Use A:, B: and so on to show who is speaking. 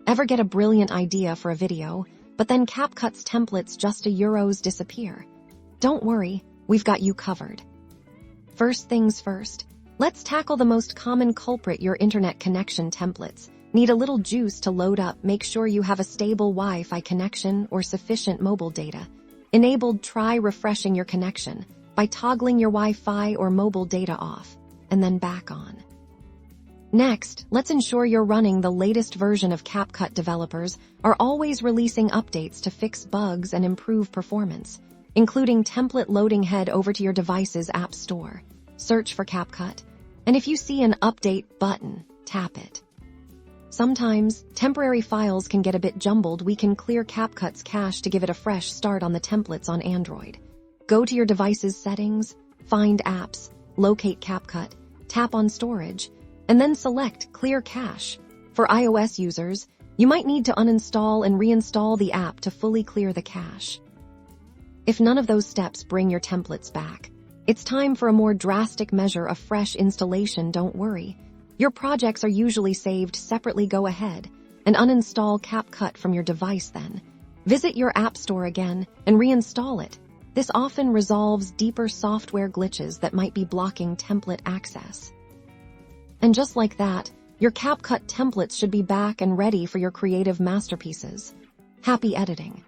A: Ever get a brilliant idea for a video, but then CapCut's templates just disappear? Don't worry, we've got you covered. First things first, let's tackle the most common culprit: your internet connection templates. Need a little juice to load up? Make sure you have a stable Wi-Fi connection or sufficient mobile data enabled. Try refreshing your connection by toggling your Wi-Fi or mobile data off, and then back on. Next, let's ensure you're running the latest version of CapCut. Developers are always releasing updates to fix bugs and improve performance, including template loading. Head over to your device's app store, search for CapCut, and if you see an update button, tap it. Sometimes, temporary files can get a bit jumbled. We can clear CapCut's cache to give it a fresh start on the templates on Android. Go to your device's settings, find apps, locate CapCut, tap on storage, and then select Clear Cache. For iOS users, you might need to uninstall and reinstall the app to fully clear the cache. If none of those steps bring your templates back, it's time for a more drastic measure: a fresh installation. Don't worry. Your projects are usually saved separately. Go ahead and uninstall CapCut from your device, then visit your app store again and reinstall it. This often resolves deeper software glitches that might be blocking template access. And just like that, your CapCut templates should be back and ready for your creative masterpieces. Happy editing!